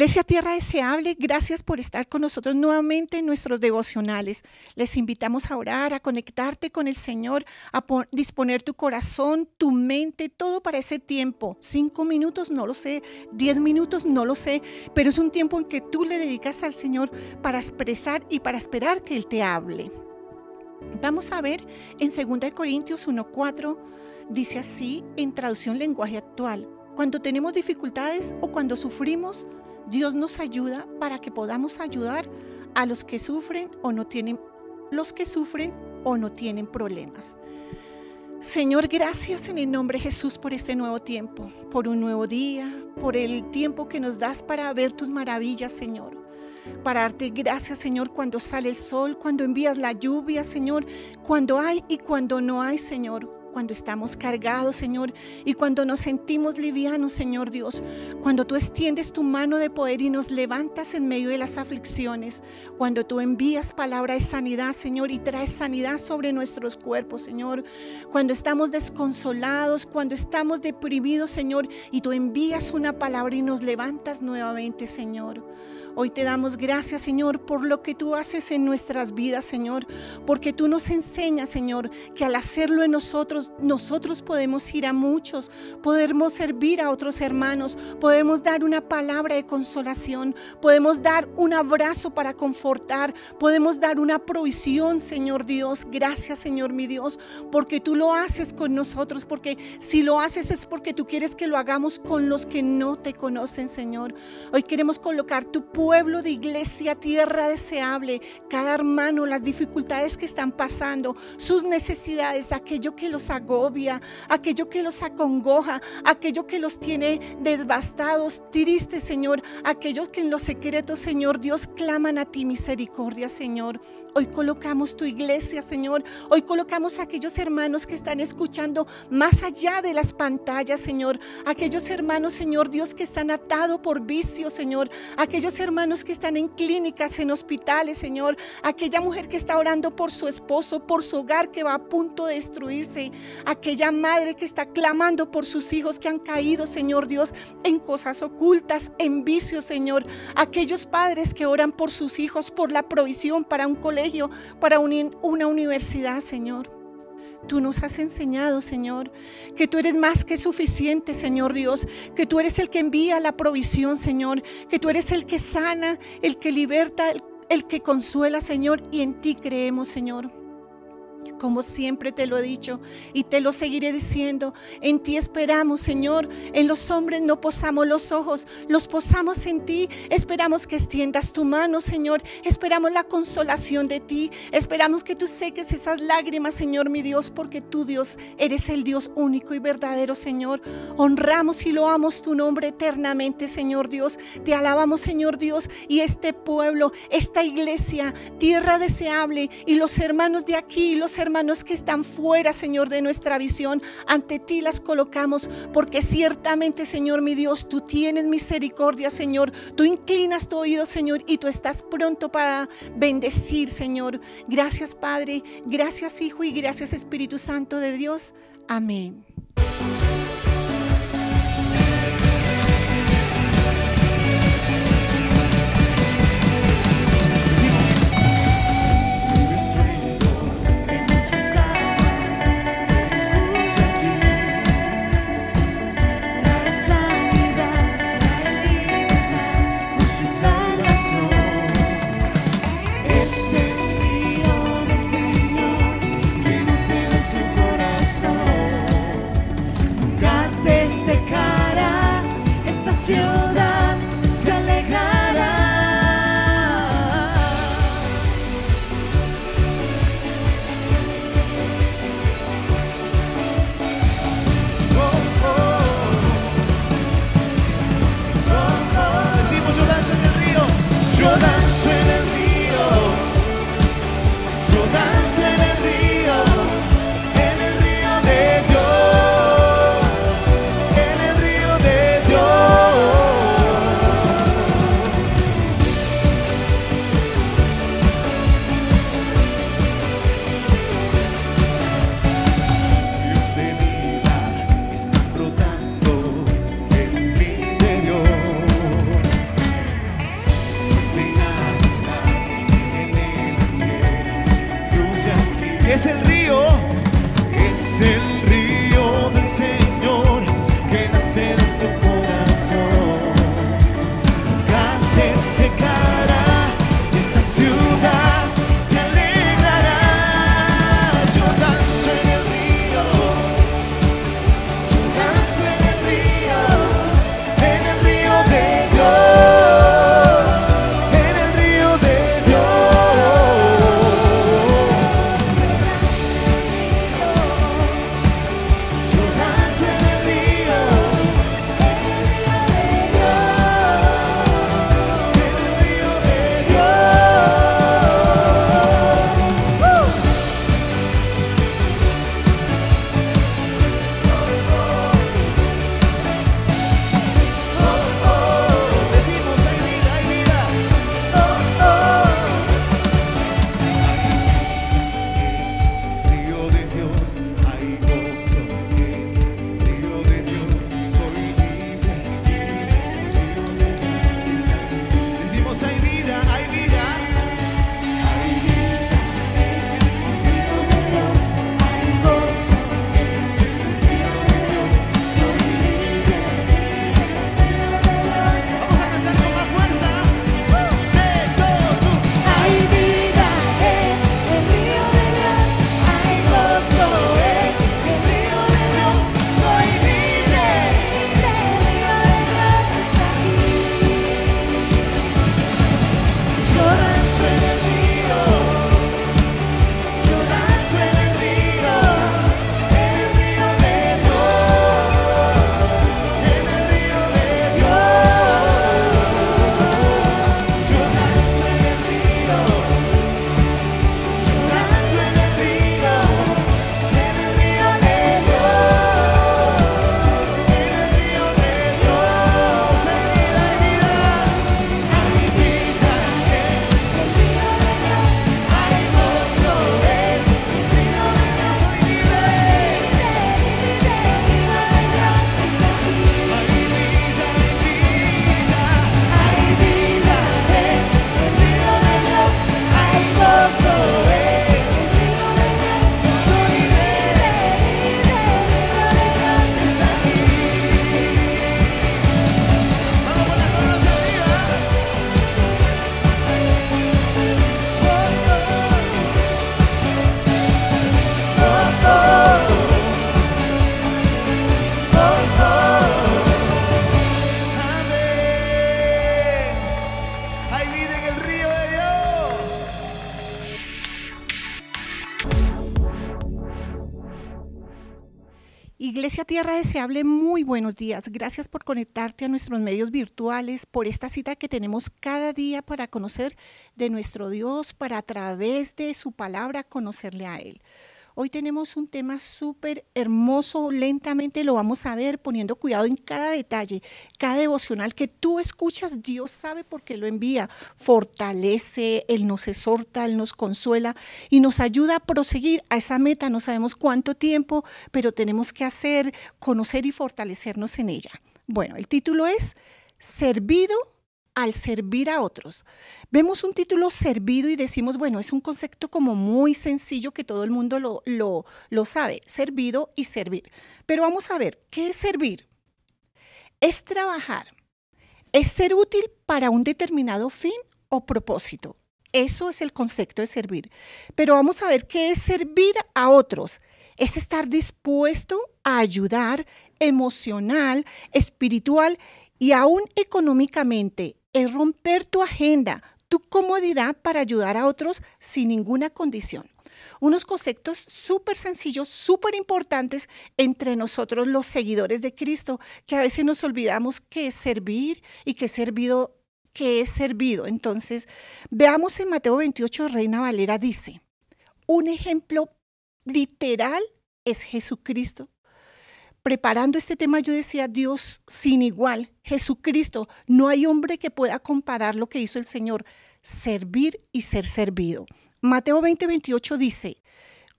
Iglesia Tierra Deseable, gracias por estar con nosotros nuevamente en nuestros devocionales. Les invitamos a orar, a conectarte con el Señor, a disponer tu corazón, tu mente, todo para ese tiempo. 5 minutos, no lo sé, 10 minutos, no lo sé, pero es un tiempo en que tú le dedicas al Señor para expresar y para esperar que Él te hable. Vamos a ver en 2 Corintios 1:4, dice así en traducción lenguaje actual: cuando tenemos dificultades o cuando sufrimos, Dios nos ayuda para que podamos ayudar a los que sufren o no tienen problemas. Señor, gracias en el nombre de Jesús por este nuevo tiempo, por un nuevo día, por el tiempo que nos das para ver tus maravillas, Señor. Para darte gracias, Señor, cuando sale el sol, cuando envías la lluvia, Señor, cuando hay y cuando no hay, Señor. Cuando estamos cargados, Señor, y cuando nos sentimos livianos, Señor Dios, cuando tú extiendes tu mano de poder y nos levantas en medio de las aflicciones, cuando tú envías palabra de sanidad, Señor, y traes sanidad sobre nuestros cuerpos, Señor, cuando estamos desconsolados, cuando estamos deprimidos, Señor, y tú envías una palabra y nos levantas nuevamente, Señor. Hoy te damos gracias, Señor, por lo que tú haces en nuestras vidas, Señor, porque tú nos enseñas, Señor, que al hacerlo en nosotros podemos ir a muchos, podemos servir a otros hermanos, podemos dar una palabra de consolación, podemos dar un abrazo para confortar, podemos dar una provisión, Señor Dios. Gracias, Señor mi Dios, porque tú lo haces con nosotros, porque si lo haces es porque tú quieres que lo hagamos con los que no te conocen, Señor. Hoy queremos colocar tu pueblo de Iglesia Tierra Deseable, cada hermano, las dificultades que están pasando, sus necesidades, aquello que los agobia, aquello que los acongoja, aquello que los tiene devastados, tristes, Señor, aquellos que en los secretos, Señor Dios, claman a ti misericordia, Señor. Hoy colocamos tu iglesia, Señor. Hoy colocamos a aquellos hermanos que están escuchando más allá de las pantallas, Señor. Aquellos hermanos, Señor Dios, que están atados por vicios, Señor. Aquellos hermanos que están en clínicas, en hospitales, Señor. Aquella mujer que está orando por su esposo, por su hogar que va a punto de destruirse. Aquella madre que está clamando por sus hijos que han caído, Señor Dios, en cosas ocultas, en vicios, Señor. Aquellos padres que oran por sus hijos, por la provisión para un colegio, para una universidad, Señor. Tú nos has enseñado, Señor, que tú eres más que suficiente, Señor Dios, que tú eres el que envía la provisión, Señor, que tú eres el que sana, el que liberta, el que consuela, Señor, y en ti creemos, Señor. Como siempre te lo he dicho y te lo seguiré diciendo, en ti esperamos, Señor. En los hombres no posamos los ojos, los posamos en ti. Esperamos que extiendas tu mano, Señor. Esperamos la consolación de ti. Esperamos que tú seques esas lágrimas, Señor mi Dios, porque tú, Dios, eres el Dios único y verdadero, Señor. Honramos y loamos tu nombre eternamente, Señor Dios. Te alabamos, Señor Dios, y este pueblo, esta iglesia, Tierra Deseable, y los hermanos de aquí, y los hermanos que están fuera, Señor, de nuestra visión, ante ti las colocamos, porque ciertamente, Señor mi Dios, tú tienes misericordia, Señor. Tú inclinas tu oído, Señor, y tú estás pronto para bendecir, Señor. Gracias, Padre, gracias, Hijo, y gracias, Espíritu Santo de Dios. Amén. el río del Señor que nace de tu corazón. Nunca se secará, esta ciudad se alegrará. Yo danzo en el río, yo danzo en el río de Dios, en el río de Dios. Yo danzo en el río, en el río de Decimos, hay vida, hay vida. Río de Dios, hay gozo. Río de Dios, soy libre. Río de Dios. Decimos, hay vida, hay vida. Hay vida. Río de Dios, hay gozo. Río de Dios, soy libre. Vamos a cantar con más fuerza. Hay vida en el río de Dios, hay gozo en el río de Dios, soy libre, el río de Dios está aquí. Yo danzo en el río, yo danzo en el río de Dios, en el río de Dios. Yo danzo en el río, yo danzo en el río de Dios, en el río de Dios. Hay vida, hay vida. Hay vida en el río de Dios, hay gozo en el río de Dios. Soy libre, hay vida, hay vida en el río de Dios, hay gozo en el río de Dios. Soy libre, el río de Dios está aquí. Vamos con las manos arriba. Amén. Hay vida en el río de Dios. Iglesia Tierra Deseable, muy buenos días. Gracias por conectarte a nuestros medios virtuales, por esta cita que tenemos cada día para conocer de nuestro Dios, para a través de su palabra conocerle a Él. Hoy tenemos un tema súper hermoso, lentamente lo vamos a ver, poniendo cuidado en cada detalle, cada devocional que tú escuchas, Dios sabe por qué lo envía, fortalece, Él nos exhorta, Él nos consuela y nos ayuda a proseguir a esa meta, no sabemos cuánto tiempo, pero tenemos que hacer, conocer y fortalecernos en ella. Bueno, el título es Servido al servir a otros. Vemos un título servido y decimos, bueno, es un concepto como muy sencillo que todo el mundo lo sabe, servido y servir. Pero vamos a ver, ¿qué es servir? Es trabajar, es ser útil para un determinado fin o propósito. Eso es el concepto de servir. Pero vamos a ver qué es servir a otros. Es estar dispuesto a ayudar emocional, espiritual y aún económicamente. Es romper tu agenda, tu comodidad para ayudar a otros sin ninguna condición. Unos conceptos súper sencillos, súper importantes entre nosotros los seguidores de Cristo, que a veces nos olvidamos qué es servir y qué es servido. Entonces, veamos en Mateo 28, Reina Valera dice, un ejemplo literal es Jesucristo. Preparando este tema yo decía, Dios sin igual, Jesucristo, no hay hombre que pueda comparar lo que hizo el Señor, servir y ser servido. Mateo 20:28 dice,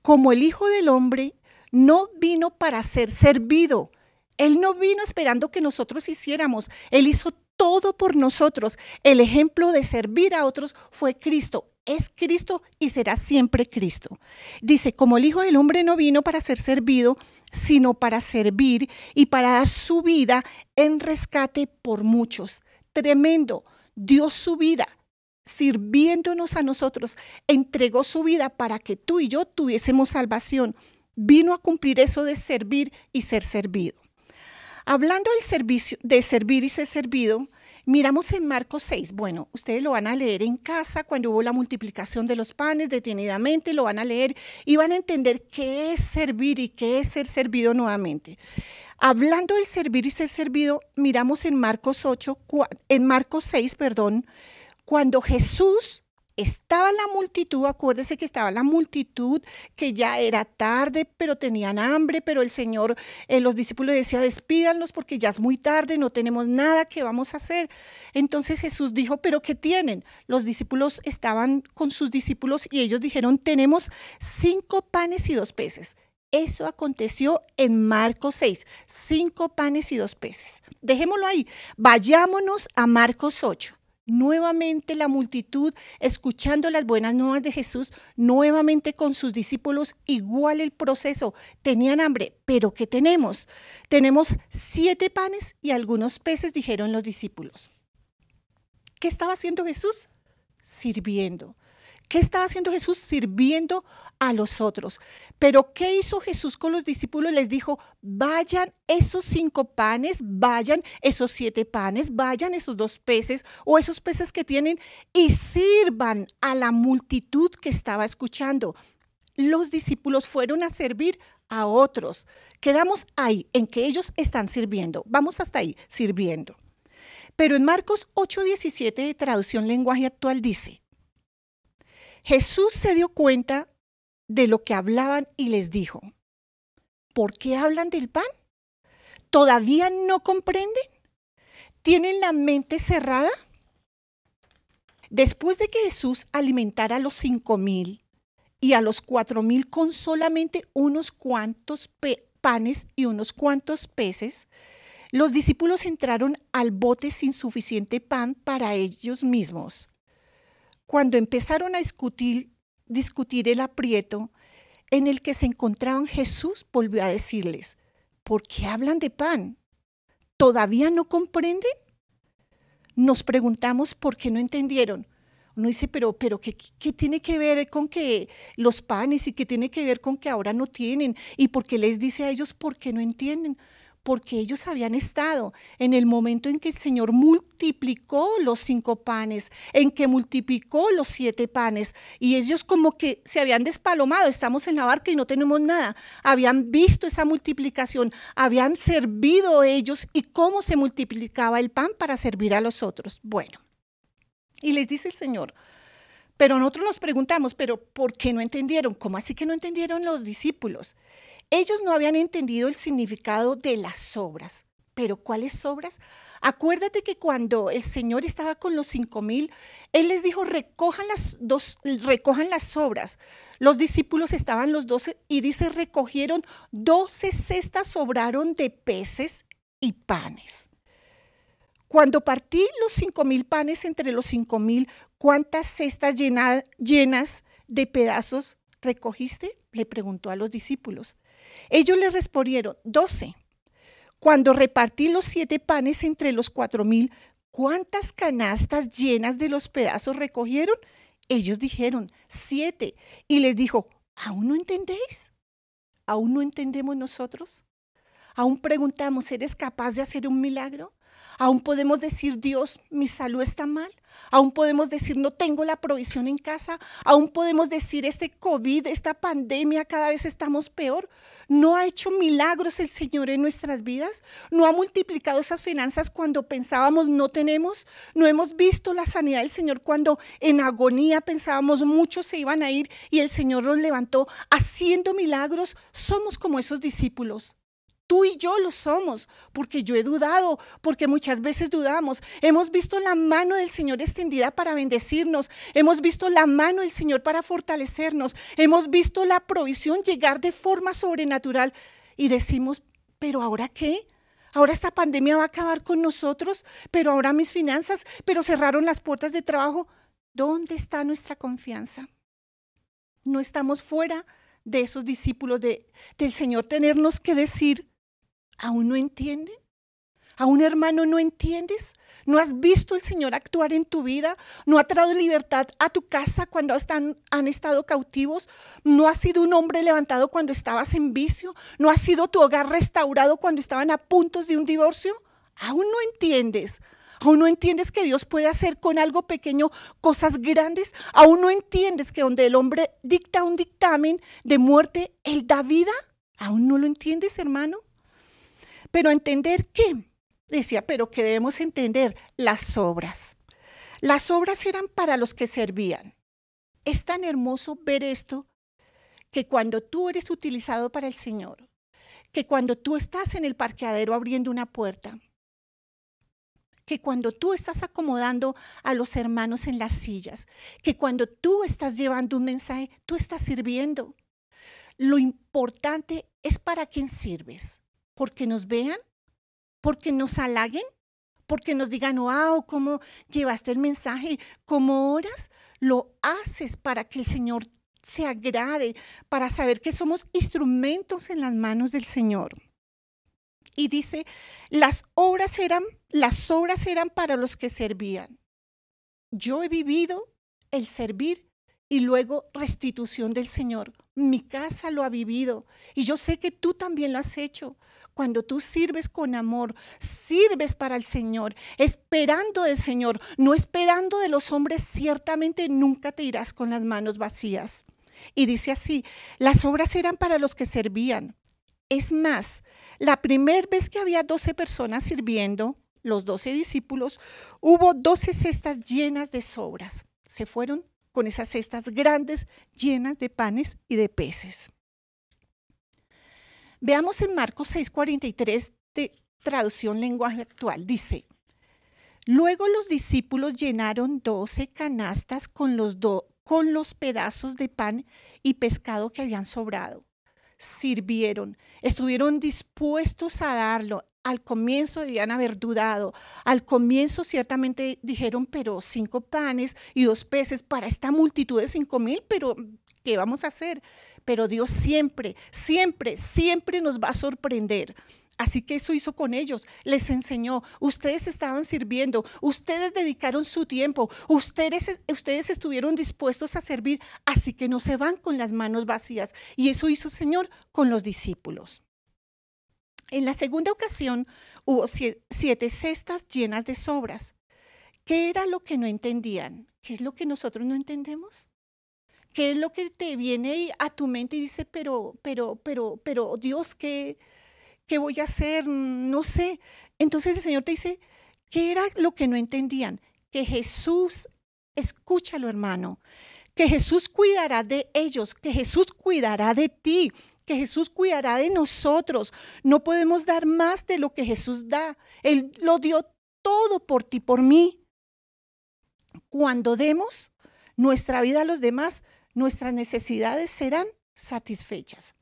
como el Hijo del Hombre no vino para ser servido, Él no vino esperando que nosotros hiciéramos, Él hizo todo por nosotros. El ejemplo de servir a otros fue Cristo. es Cristo y será siempre Cristo. Dice, como el Hijo del Hombre no vino para ser servido, sino para servir y para dar su vida en rescate por muchos. Tremendo, dio su vida sirviéndonos a nosotros, entregó su vida para que tú y yo tuviésemos salvación. Vino a cumplir eso de servir y ser servido. Hablando del servicio, de servir y ser servido, miramos en Marcos 6. Bueno, ustedes lo van a leer en casa cuando hubo la multiplicación de los panes, detenidamente lo van a leer y van a entender qué es servir y qué es ser servido nuevamente. Hablando del servir y ser servido, miramos en Marcos 6, cuando Jesús estaba en la multitud. Acuérdese que estaba la multitud, que ya era tarde, pero tenían hambre, pero el Señor, los discípulos decían, despídanlos porque ya es muy tarde, no tenemos nada, ¿qué vamos a hacer? Entonces Jesús dijo, ¿pero qué tienen? Los discípulos estaban con sus discípulos y ellos dijeron, tenemos 5 panes y 2 peces. Eso aconteció en Marcos 6, 5 panes y 2 peces. Dejémoslo ahí, vayámonos a Marcos 8. Nuevamente la multitud escuchando las buenas nuevas de Jesús, nuevamente con sus discípulos, igual el proceso. Tenían hambre, pero ¿qué tenemos? Tenemos 7 panes y algunos peces, dijeron los discípulos. ¿Qué estaba haciendo Jesús? Sirviendo. ¿Qué estaba haciendo Jesús? Sirviendo a los otros. Pero ¿qué hizo Jesús con los discípulos? Les dijo, vayan esos 5 panes, vayan esos 7 panes, vayan esos 2 peces o esos peces que tienen y sirvan a la multitud que estaba escuchando. Los discípulos fueron a servir a otros. Quedamos ahí, en que ellos están sirviendo. Vamos hasta ahí, sirviendo. Pero en Marcos 8:17 de traducción lenguaje actual dice, Jesús se dio cuenta de lo que hablaban y les dijo, ¿por qué hablan del pan? ¿Todavía no comprenden? ¿Tienen la mente cerrada? Después de que Jesús alimentara a los 5,000 y a los 4,000 con solamente unos cuantos panes y unos cuantos peces, los discípulos entraron al bote sin suficiente pan para ellos mismos. Cuando empezaron a discutir el aprieto en el que se encontraban, Jesús volvió a decirles, ¿por qué hablan de pan? ¿Todavía no comprenden? Nos preguntamos por qué no entendieron. Uno dice, pero ¿qué tiene que ver con que los panes y qué tiene que ver con que ahora no tienen? ¿Y por qué les dice a ellos por qué no entienden? Porque ellos habían estado en el momento en que el Señor multiplicó los 5 panes, en que multiplicó los 7 panes, y ellos como que se habían despalomado, estamos en la barca y no tenemos nada. Habían visto esa multiplicación, habían servido ellos y cómo se multiplicaba el pan para servir a los otros. Bueno, y les dice el Señor, pero nosotros nos preguntamos, ¿pero por qué no entendieron? ¿Cómo así que no entendieron los discípulos? Ellos no habían entendido el significado de las obras. ¿Pero cuáles obras? Acuérdate que cuando el Señor estaba con los 5,000, Él les dijo, recojan las obras. Los discípulos estaban los 12 y dice, recogieron 12 cestas, sobraron de peces y panes. Cuando partí los 5,000 panes entre los 5,000, ¿cuántas cestas llenas de pedazos recogiste? Le preguntó a los discípulos. Ellos le respondieron, 12. Cuando repartí los 7 panes entre los 4,000, ¿cuántas canastas llenas de los pedazos recogieron? Ellos dijeron, 7. Y les dijo, ¿aún no entendéis? ¿Aún no entendemos nosotros? ¿Aún preguntamos, ¿eres capaz de hacer un milagro? ¿Aún podemos decir, Dios, mi salud está mal? ¿Aún podemos decir, no tengo la provisión en casa? ¿Aún podemos decir, este COVID, esta pandemia, cada vez estamos peor? ¿No ha hecho milagros el Señor en nuestras vidas? ¿No ha multiplicado esas finanzas cuando pensábamos no tenemos? ¿No hemos visto la sanidad del Señor cuando en agonía pensábamos muchos se iban a ir y el Señor los levantó haciendo milagros? Somos como esos discípulos. Tú y yo lo somos, porque yo he dudado, porque muchas veces dudamos. Hemos visto la mano del Señor extendida para bendecirnos. Hemos visto la mano del Señor para fortalecernos. Hemos visto la provisión llegar de forma sobrenatural. Y decimos, ¿pero ahora qué? Ahora esta pandemia va a acabar con nosotros, pero ahora mis finanzas, pero cerraron las puertas de trabajo. ¿Dónde está nuestra confianza? No estamos fuera de esos discípulos del Señor, tenernos que decir, ¿aún no entienden? ¿Aún, hermano, no entiendes? ¿No has visto el Señor actuar en tu vida? ¿No ha traído libertad a tu casa cuando han estado cautivos? ¿No has sido un hombre levantado cuando estabas en vicio? ¿No ha sido tu hogar restaurado cuando estaban a punto de un divorcio? ¿Aún no entiendes? ¿Aún no entiendes que Dios puede hacer con algo pequeño cosas grandes? ¿Aún no entiendes que donde el hombre dicta un dictamen de muerte, Él da vida? ¿Aún no lo entiendes, hermano? Pero entender qué. Decía, pero que debemos entender las obras. Las obras eran para los que servían. Es tan hermoso ver esto, que cuando tú eres utilizado para el Señor, que cuando tú estás en el parqueadero abriendo una puerta, que cuando tú estás acomodando a los hermanos en las sillas, que cuando tú estás llevando un mensaje, tú estás sirviendo. Lo importante es para quién sirves, porque nos vean, porque nos halaguen, porque nos digan, wow, cómo llevaste el mensaje, cómo oras. Lo haces para que el Señor se agrade, para saber que somos instrumentos en las manos del Señor. Y dice, las obras eran para los que servían. Yo he vivido el servir y luego restitución del Señor. Mi casa lo ha vivido y yo sé que tú también lo has hecho. Cuando tú sirves con amor, sirves para el Señor, esperando del Señor, no esperando de los hombres, ciertamente nunca te irás con las manos vacías. Y dice así, las obras eran para los que servían. Es más, la primera vez que había 12 personas sirviendo, los 12 discípulos, hubo 12 cestas llenas de sobras. Se fueron con esas cestas grandes llenas de panes y de peces. Veamos en Marcos 6:43 de traducción lenguaje actual. Dice, luego los discípulos llenaron 12 canastas con los pedazos de pan y pescado que habían sobrado. Sirvieron, estuvieron dispuestos a darlo. Al comienzo debían haber dudado. Al comienzo ciertamente dijeron, pero 5 panes y 2 peces para esta multitud de 5,000, pero ¿qué vamos a hacer? Pero Dios siempre, siempre, siempre nos va a sorprender. Así que eso hizo con ellos, les enseñó, ustedes estaban sirviendo, ustedes dedicaron su tiempo, ustedes estuvieron dispuestos a servir, así que no se van con las manos vacías. Y eso hizo el Señor con los discípulos. En la segunda ocasión hubo 7 cestas llenas de sobras. ¿Qué era lo que no entendían? ¿Qué es lo que nosotros no entendemos? ¿Qué es lo que te viene a tu mente y dice, pero Dios, ¿qué voy a hacer? No sé. Entonces el Señor te dice, ¿qué era lo que no entendían? Que Jesús, escúchalo, hermano, que Jesús cuidará de ellos, que Jesús cuidará de ti, que Jesús cuidará de nosotros. No podemos dar más de lo que Jesús da. Él lo dio todo por ti, por mí. Cuando demos nuestra vida a los demás, nuestras necesidades serán satisfechas.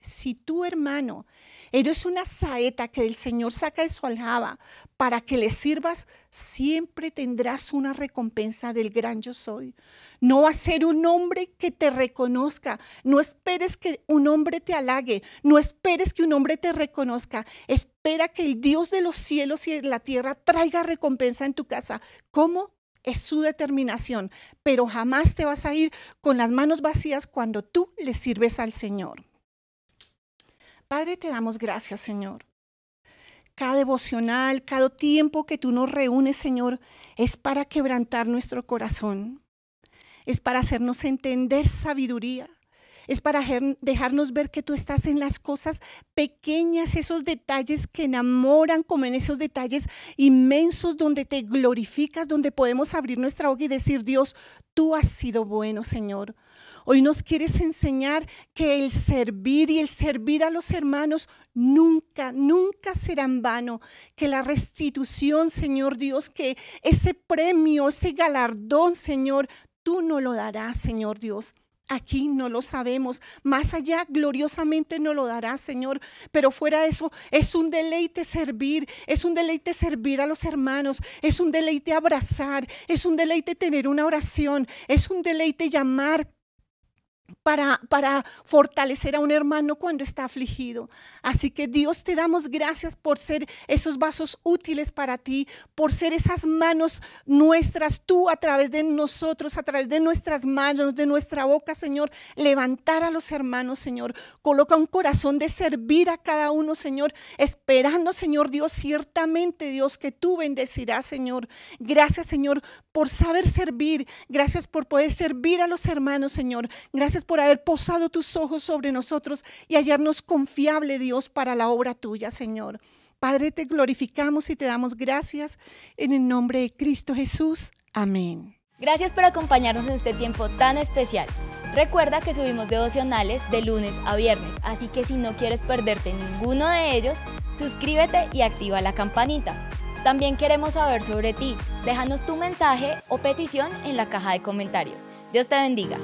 Si tú, hermano, eres una saeta que el Señor saca de su aljaba para que le sirvas, siempre tendrás una recompensa del gran yo soy. No va a ser un hombre que te reconozca. No esperes que un hombre te halague. No esperes que un hombre te reconozca. Espera que el Dios de los cielos y de la tierra traiga recompensa en tu casa. ¿Cómo? Es su determinación. Pero jamás te vas a ir con las manos vacías cuando tú le sirves al Señor. Padre, te damos gracias, Señor. Cada devocional, cada tiempo que tú nos reúnes, Señor, es para quebrantar nuestro corazón. Es para hacernos entender sabiduría. Es para dejarnos ver que tú estás en las cosas pequeñas, esos detalles que enamoran, como en esos detalles inmensos donde te glorificas, donde podemos abrir nuestra boca y decir, Dios, tú has sido bueno, Señor. Hoy nos quieres enseñar que el servir y el servir a los hermanos nunca, nunca será en vano. Que la restitución, Señor Dios, que ese premio, ese galardón, Señor, tú no lo darás, Señor Dios. Aquí no lo sabemos, más allá gloriosamente nos lo dará, Señor, pero fuera de eso es un deleite servir, es un deleite servir a los hermanos, es un deleite abrazar, es un deleite tener una oración, es un deleite llamar para fortalecer a un hermano cuando está afligido. Así que Dios, te damos gracias por ser esos vasos útiles para ti, por ser esas manos nuestras, tú a través de nosotros, a través de nuestras manos, de nuestra boca, Señor, levantar a los hermanos, Señor. Coloca un corazón de servir a cada uno, Señor, esperando, Señor Dios, ciertamente, Dios, que tú bendecirás, Señor. Gracias, Señor, por saber servir. Gracias por poder servir a los hermanos, Señor. Gracias por haber posado tus ojos sobre nosotros y hallarnos confiable, Dios, para la obra tuya, Señor. Padre, te glorificamos y te damos gracias en el nombre de Cristo Jesús. Amén. Gracias por acompañarnos en este tiempo tan especial. Recuerda que subimos devocionales de lunes a viernes, así que si no quieres perderte ninguno de ellos, suscríbete y activa la campanita. También queremos saber sobre ti. Déjanos tu mensaje o petición en la caja de comentarios. Dios te bendiga.